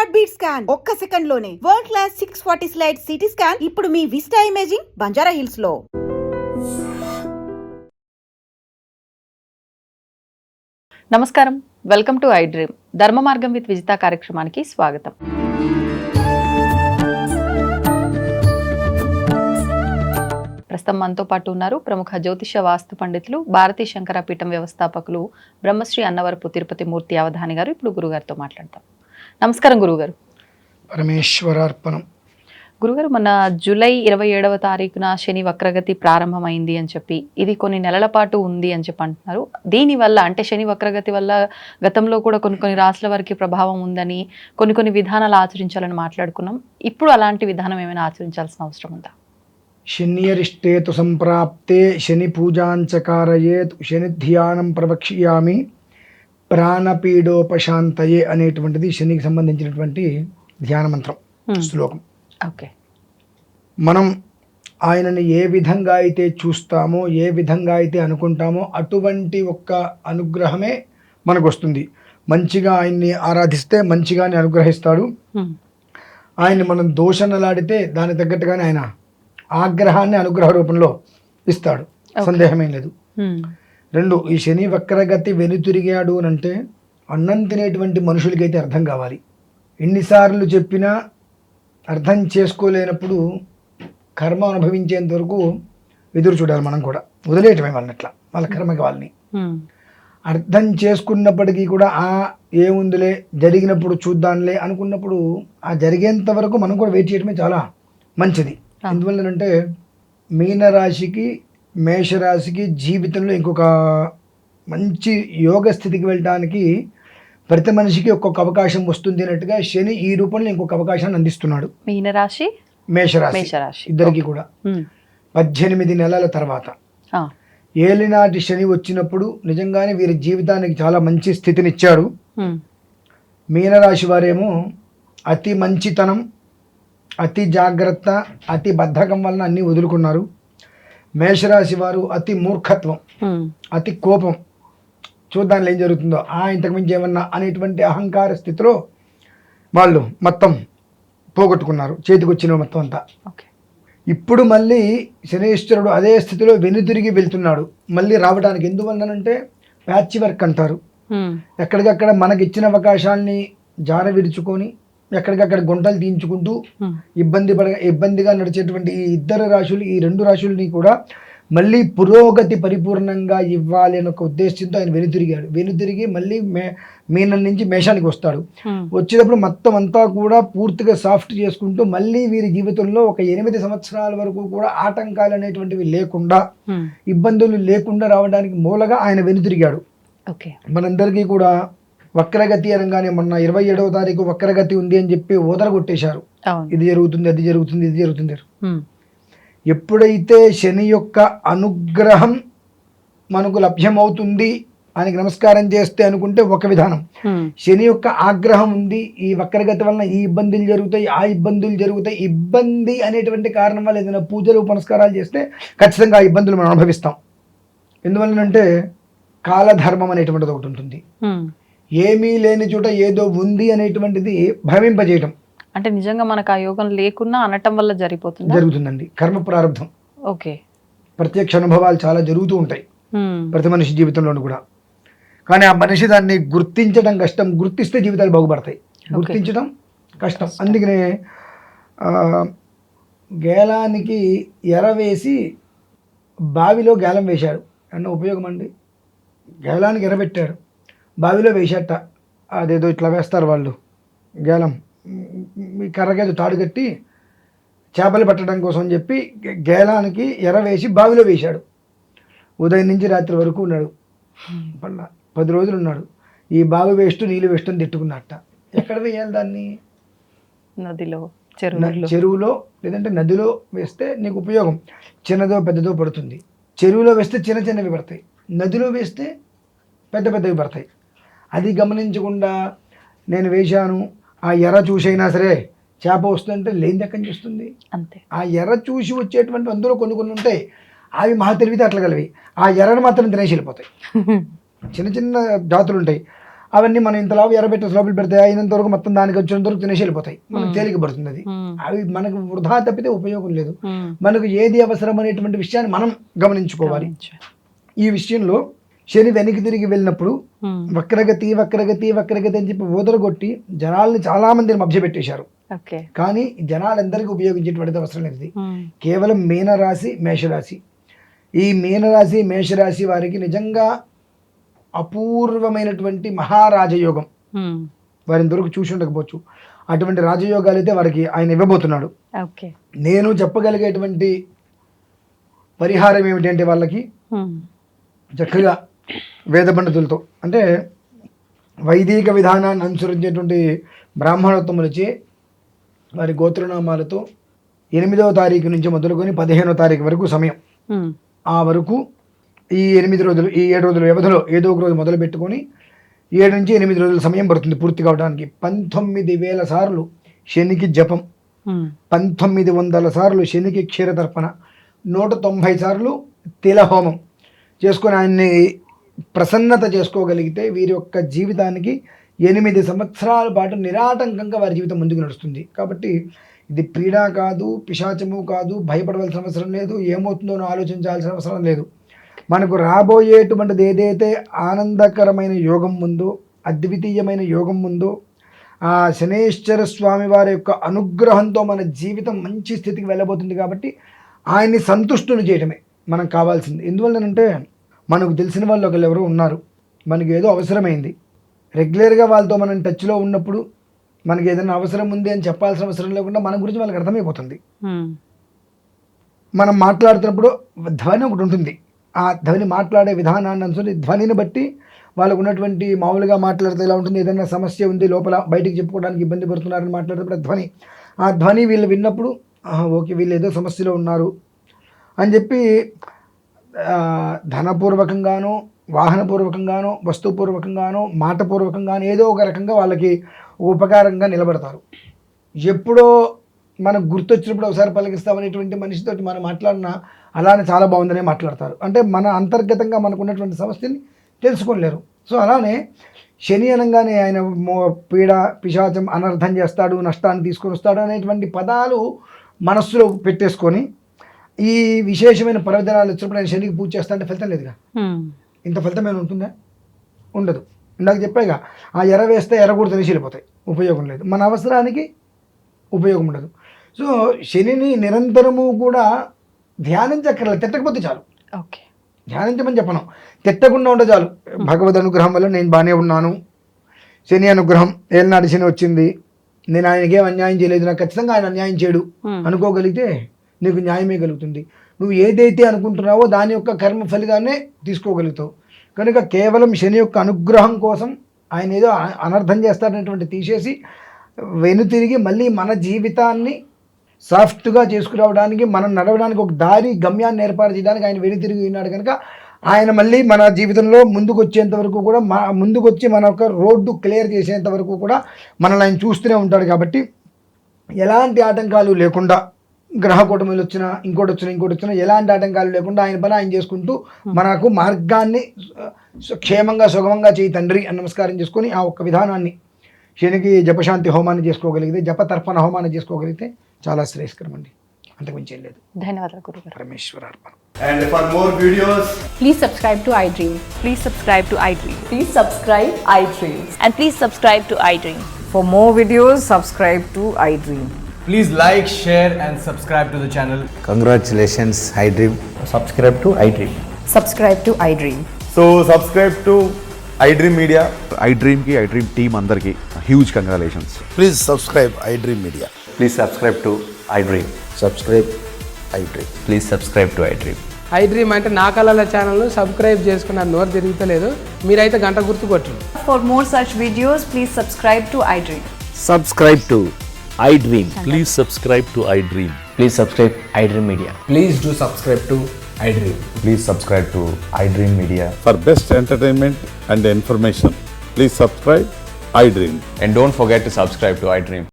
Heart beat scan ఒక్క second లోనే world class 640 slide CT scan ఇప్పుడు మీ విస్టా ఇమేజింగ్ బంజారా హిల్స్ లో. నమస్కారం, వెల్కమ్ టు ఐ డ్రీమ్. ధర్మ మార్గం విత్ విజిత కార్యక్రమానికి స్వాగతం. ప్రస్తుతం మనతో పాటు ఉన్నారు ప్రముఖ జ్యోతిష వాస్తు పండితులు, భారతీ శంకర పీఠం వ్యవస్థాపకులు బ్రహ్మశ్రీ అన్నవరపు తిరుపతి మూర్తి అవధాని గారు. ఇప్పుడు గురుగారితో మాట్లాడతాం. నమస్కారం గురుగారు. పరమేశ్వరార్పణం. గురుగారు, మన జూలై 27వ తారీఖున శని వక్రగతి ప్రారంభమైంది అని చెప్పి, ఇది కొన్ని నెలల పాటు ఉంది అని చెప్పి అంటున్నారు. దీనివల్ల అంటే శని వక్రగతి వల్ల గతంలో కూడా కొన్ని రాశుల వారికి ప్రభావం ఉందని, కొన్ని విధానాలు ఆచరించాలని మాట్లాడుకున్నాం. ఇప్పుడు అలాంటి విధానం ఏమైనా ఆచరించాల్సిన అవసరం ఉందా? శనియరిష్టేతు సంప్రాప్తే శని పూజాంచకారయేత్ శని ధ్యానం ప్రవక్ష్యామి ప్రాణపీడోపశాంతయే అనేటువంటిది శనికి సంబంధించినటువంటి ధ్యాన మంత్రం శ్లోకం. ఓకే. మనం ఆయనని ఏ విధంగా అయితే చూస్తామో, ఏ విధంగా అయితే అనుకుంటామో అటువంటి ఒక్క అనుగ్రహమే మనకు వస్తుంది. మంచిగా ఆయన్ని ఆరాధిస్తే మంచిగానే అనుగ్రహిస్తాడు. ఆయన్ని మనం దోషణలాడితే దాని తగ్గట్టుగానే ఆయన ఆగ్రహాన్ని అనుగ్రహ రూపంలో ఇస్తాడు, సందేహమేం లేదు. రెండు, ఈ శని వక్రగతి వెనుతిరిగాడు అని అంటే అన్నం తినేటువంటి మనుషులకైతే అర్థం కావాలి. ఎన్నిసార్లు చెప్పినా అర్థం చేసుకోలేనప్పుడు కర్మ అనుభవించేంత వరకు ఎదురు చూడాలి. మనం కూడా వదిలేయటమే వాళ్ళనట్లా, వాళ్ళ కర్మకి వాళ్ళని. అర్థం చేసుకున్నప్పటికీ కూడా ఏముందిలే జరిగినప్పుడు చూద్దాంలే అనుకున్నప్పుడు ఆ జరిగేంత వరకు మనం కూడా వెయిట్ చేయడమే చాలా మంచిది. ఎందువల్లనంటే మీనరాశికి మేషరాశికి జీవితంలో ఇంకొక మంచి యోగ స్థితికి వెళ్ళడానికి ప్రతి మనిషికి ఒక్కొక్క అవకాశం వస్తుంది అన్నట్టుగా శని ఈ రూపంలో ఇంకొక అవకాశాన్ని అందిస్తున్నాడు. మీనరాశి మేషరాశి ఇద్దరికి కూడా 18 నెలల తర్వాత ఏలినాటి శని వచ్చినప్పుడు నిజంగానే వీరి జీవితానికి చాలా మంచి స్థితినిచ్చాడు. మీనరాశి వారేమో అతి మంచితనం, అతి జాగ్రత్త, అతి బద్ధకం వలన అన్నీ వదులుకున్నారు. మేషరాశి వారు అతి మూర్ఖత్వం, అతి కోపం, చూద్దాంలో ఏం జరుగుతుందో ఇంతకు మించి ఏమన్నా అనేటువంటి అహంకార స్థితిలో వాళ్ళు మొత్తం పోగొట్టుకున్నారు, చేతికి వచ్చిన మొత్తం అంతా. ఇప్పుడు మళ్ళీ శనీశ్వరుడు అదే స్థితిలో వెనుతిరిగి వెళ్తున్నాడు మళ్ళీ రావడానికి. ఎందువల్లనంటే ప్యాచ్ వర్క్ అంటారు. ఎక్కడికక్కడ మనకి ఇచ్చిన అవకాశాలని జార విడుచుకొని ఎక్కడికక్కడ గుంటలు తీయించుకుంటూ ఇబ్బందిగా నడిచేటువంటి ఈ ఇద్దరు రాశులు, ఈ రెండు రాశుల్ని కూడా మళ్ళీ పురోగతి పరిపూర్ణంగా ఇవ్వాలి అనే ఒక ఉద్దేశంతో ఆయన వెనుతిరిగి మళ్ళీ మీనం నుంచి మేషానికి వస్తాడు. వచ్చేటప్పుడు మొత్తం అంతా కూడా పూర్తిగా సాఫ్ట్ చేసుకుంటూ మళ్ళీ వీరి జీవితంలో ఒక 8 సంవత్సరాల వరకు కూడా ఆటంకాలు అనేటువంటివి లేకుండా, ఇబ్బందులు లేకుండా రావడానికి మూలగా ఆయన వెనుతిరిగాడు. మనందరికీ కూడా వక్రగతి అనగానే మొన్న 27వ తారీఖు వక్రగతి ఉంది అని చెప్పి ఓదరగొట్టేశారు. ఇది జరుగుతుంది, అది జరుగుతుంది, ఇది జరుగుతుంది. ఎప్పుడైతే శని యొక్క అనుగ్రహం మనకు లభ్యమవుతుంది ఆయనకి నమస్కారం చేస్తే అనుకుంటే ఒక విధానం, శని యొక్క ఆగ్రహం ఉంది, ఈ వక్రగతి వలన ఈ ఇబ్బందులు జరుగుతాయి, ఆ ఇబ్బందులు జరుగుతాయి, ఇబ్బంది అనేటువంటి కారణం వల్ల ఏదైనా పూజలు పునస్కారాలు చేస్తే ఖచ్చితంగా ఆ ఇబ్బందులు మనం అనుభవిస్తాం. ఎందువల్లనంటే కాలధర్మం అనేటువంటిది ఒకటి ఉంటుంది. ఏమీ లేని చోట ఏదో ఉంది అనేటువంటిది భ్రమింపజేయటం. అంటే నిజంగా మనకు ఆ యోగం లేకున్నా అనటం వల్ల జరుగుతుందండి. కర్మ ప్రారంభం. ఓకే. ప్రత్యక్ష అనుభవాలు చాలా జరుగుతూ ఉంటాయి ప్రతి మనిషి జీవితంలోనూ కూడా. కానీ ఆ మనిషి దాన్ని గుర్తించడం కష్టం, గుర్తిస్తే జీవితాలు బాగుపడతాయి, గుర్తించడం కష్టం. అందుకనే గేలానికి ఎర వేసి బావిలో గేలం వేశాడు అన్న ఉపయోగం అండి. గేలానికి ఎరబెట్టాడు, బావిలో వేసేట, అదేదో ఇట్లా వేస్తారు వాళ్ళు గేలం, కర్రకేదో తాడు కట్టి చేపలు పట్టడం కోసం అని చెప్పి గేలానికి ఎర వేసి బావిలో వేశాడు. ఉదయం నుంచి రాత్రి వరకు ఉన్నాడు, 10 రోజులు ఉన్నాడు. ఈ బావి వేస్ట్ నీళ్ళు వేస్ట్ అని తిట్టుకున్నట్ట. ఎక్కడ వేయాలి దాన్ని? నదిలో, చెరువులో లేదంటే నదిలో వేస్తే నీకు ఉపయోగం. చిన్నదో పెద్దదో పడుతుంది. చెరువులో వేస్తే చిన్నవి పడతాయి, నదిలో వేస్తే పెద్దవి పడతాయి. అది గమనించకుండా నేను వేశాను, ఆ ఎర్ర చూసైనా సరే చేప వస్తుందంటే లేని ఎక్కడి నుంచి వస్తుంది? అంతే. ఆ ఎర్ర చూసి వచ్చేటువంటి అందులో కొన్ని ఉంటాయి, అవి మహా తెలివితే అట్లా కలివి. ఆ ఎర్రను మాత్రం తినేసి వెళ్ళిపోతాయి. చిన్న జాతులు ఉంటాయి, అవన్నీ మనం ఇంత లాభం ఎర్రబెట్టేసి లోపల పెడితే అయినంత వరకు మొత్తం దానికి వచ్చినంత వరకు తినేసి వెళ్ళిపోతాయి, మనకు తేలిక పడుతుంది అది. అవి మనకు వృధా తప్పితే ఉపయోగం లేదు. మనకు ఏది అవసరం అనేటువంటి విషయాన్ని మనం గమనించుకోవాలి. ఈ విషయంలో శని వెనక్కి తిరిగి వెళ్ళినప్పుడు వక్రగతి వక్రగతి వక్రగతి అని చెప్పి ఊదరగొట్టి జనాల్ని చాలా మందిని మభ్యపెట్టేశారు. కానీ జనాలందరికీ ఉపయోగించేటువంటి అవసరం లేదు. కేవలం మీనరాశి మేషరాశి, ఈ మీనరాశి మేషరాశి వారికి నిజంగా అపూర్వమైనటువంటి మహారాజయోగం. వారి ఇంతవరకు చూసి ఉండకపోవచ్చు, అటువంటి రాజయోగాలు అయితే వారికి ఆయన ఇవ్వబోతున్నాడు. నేను చెప్పగలిగేటువంటి పరిహారం ఏమిటంటే వాళ్ళకి చక్కగా వేద పండితులతో, అంటే వైదిక విధానాన్ని అనుసరించేటువంటి బ్రాహ్మణోత్తములచే వారి గోత్రనామాలతో 8వ తారీఖు నుంచి మొదలుకొని 15వ తారీఖు వరకు సమయం, ఆ వరకు ఈ 8 రోజులు, ఈ 7 రోజుల వ్యవధిలో ఏదో ఒక రోజు మొదలు పెట్టుకొని 7 నుంచి 8 రోజుల సమయం పడుతుంది పూర్తి కావడానికి. 19,000 సార్లు శనికి జపం, 1900 సార్లు శనికి క్షీరతర్పణ, 190 సార్లు తిలహోమం చేసుకొని ఆయన్ని ప్రసన్నత చేసుకోగలిగితే వీరి యొక్క జీవితానికి 8 సంవత్సరాల పాటు నిరాటంకంగా వారి జీవితం ముందుకు నడుస్తుంది. కాబట్టి ఇది పీడా కాదు, పిశాచము కాదు, భయపడవలసిన అవసరం లేదు, ఏమవుతుందో ఆలోచించాల్సిన అవసరం లేదు. మనకు రాబోయేటువంటిది ఏదైతే ఆనందకరమైన యోగం ఉందో, అద్వితీయమైన యోగం ఉందో, ఆ శనేశ్వర స్వామి వారి యొక్క అనుగ్రహంతో మన జీవితం మంచి స్థితికి వెళ్ళబోతుంది. కాబట్టి ఆయన్ని సంతుష్టుని చేయడమే మనకు కావాల్సింది. ఎందువల్లనంటే మనకు తెలిసిన వాళ్ళు ఒకళ్ళు ఎవరో ఉన్నారు, మనకి ఏదో అవసరమైంది, రెగ్యులర్గా వాళ్ళతో మనం టచ్లో ఉన్నప్పుడు మనకి ఏదైనా అవసరం ఉంది అని చెప్పాల్సిన అవసరం లేకుండా మన గురించి వాళ్ళకి అర్థమైపోతుంది. మనం మాట్లాడుతున్నప్పుడు ధ్వని ఒకటి ఉంటుంది, ఆ ధ్వని మాట్లాడే విధానాన్ని అనుసరించి ధ్వనిని బట్టి వాళ్ళకు ఉన్నటువంటి మామూలుగా మాట్లాడితే ఎలా ఉంటుంది, ఏదైనా సమస్య ఉంది లోపల బయటికి చెప్పుకోవడానికి ఇబ్బంది పడుతున్నారని మాట్లాడేటప్పుడు ధ్వని, ఆ ధ్వని వీళ్ళు విన్నప్పుడు ఓకే వీళ్ళు ఏదో సమస్యలో ఉన్నారు అని చెప్పి ధనపూర్వకంగానో వాహనపూర్వకంగానో వస్తుపూర్వకంగానో మాటపూర్వకంగానో ఏదో ఒక రకంగా వాళ్ళకి ఉపకారంగా నిలబడతారు. ఎప్పుడో మనకు గుర్తొచ్చినప్పుడు ఒకసారి పలికిస్తామనేటువంటి మనిషితో మనం మాట్లాడినా అలానే చాలా బాగుందనే మాట్లాడతారు. అంటే మన అంతర్గతంగా మనకు ఉన్నటువంటి సమస్యని తెలుసుకోలేరు. సో అలానే శని అనగానే ఆయన పీడ పిశాచం అనర్థం చేస్తాడు, నష్టాన్ని తీసుకొని వస్తాడు అనేటువంటి పదాలు మనస్సులో పెట్టేసుకొని ఈ విశేషమైన పర్వదినాలు వచ్చినప్పుడు ఆయన శనికి పూజ చేస్తా అంటే ఫలితం లేదుగా. ఇంత ఫలితమైన ఉంటుందా? ఉండదు. ఇందాక చెప్పాగా ఆ ఎర్ర వేస్తే ఎర్ర కూడా తెలిసి వెళ్ళిపోతాయి, ఉపయోగం లేదు, మన అవసరానికి ఉపయోగం ఉండదు. సో శనిని నిరంతరము కూడా ధ్యానించక్కర్లేదు, తిట్టకపోతే చాలు. ధ్యానించమని చెప్పను, తిట్టకుండా ఉంటే చాలు. భగవద్ అనుగ్రహం వల్ల నేను బాగానే ఉన్నాను, శని అనుగ్రహం, ఏళ్ళనాటి శని వచ్చింది, నేను ఆయనకి ఏం అన్యాయం చేయలేదు, నాకు ఖచ్చితంగా ఆయన అన్యాయం చేయడు అనుకోగలిగితే నీకు న్యాయమే కలుగుతుంది. నువ్వు ఏదైతే అనుకుంటున్నావో దాని యొక్క కర్మ ఫలితాన్నే తీసుకోగలుగుతావు. కనుక కేవలం శని యొక్క అనుగ్రహం కోసం ఆయన ఏదో అనర్థం చేస్తాడనేటువంటి తీసేసి వెనుతిరిగి మళ్ళీ మన జీవితాన్ని సాఫ్ట్గా చేసుకురావడానికి, మనం నడవడానికి ఒక దారి గమ్యాన్ని ఏర్పాటు చేయడానికి ఆయన వెనుతిరిగి ఉన్నాడు. కనుక ఆయన మళ్ళీ మన జీవితంలో ముందుకు వచ్చేంత వరకు కూడా ముందుకు వచ్చి మన యొక్క రోడ్డు క్లియర్ చేసేంత వరకు కూడా మనల్ని ఆయన చూస్తూనే ఉంటాడు. కాబట్టి ఎలాంటి ఆటంకాలు లేకుండా, గ్రహ కూటమిలు వచ్చినా ఇంకోటి వచ్చినా ఎలాంటి ఆటంకాలు లేకుండా ఆయన పని ఆయన చేసుకుంటూ మనకు మార్గాన్ని క్షేమంగా సుగమంగా చేయి తండ్రి అని నమస్కారం చేసుకొని ఆ ఒక్క విధానాన్ని శనికి జపశాంతి హోమాన్ని చేసుకోగలిగితే, జపతర్పణ హోమాన్ని చేసుకోగలిగితే చాలా శ్రేయస్కరం అండి. అంతకు మించి ఏం లేదు. ధన్యవాదాలు గురుగారు. పరమేశ్వరార్పణ. And for more videos, please subscribe to iDream. Please subscribe to iDream. Please subscribe iDream. And please subscribe to iDream. For more videos, subscribe to iDream. please like, share and subscribe to the channel. Congratulations, iDream. Subscribe to iDream. Subscribe to iDream. So subscribe to iDream Media. iDream ki iDream team andarki huge congratulations. Please subscribe iDream Media. Please subscribe to iDream. Subscribe iDream. Please subscribe to iDream. iDream అంటే నా కళల ఛానల్ను subscribe చేసుకున్న నోరు తిరుగుతలేదు, మీరైతే గంట గుర్తు కొట్టండి. For more such videos, please subscribe to iDream. Subscribe to iDream. Please subscribe to iDream. Please subscribe iDream Media. Please do subscribe to iDream. Please subscribe to iDream Media. For best entertainment and information, please subscribe iDream. And don't forget to subscribe to iDream.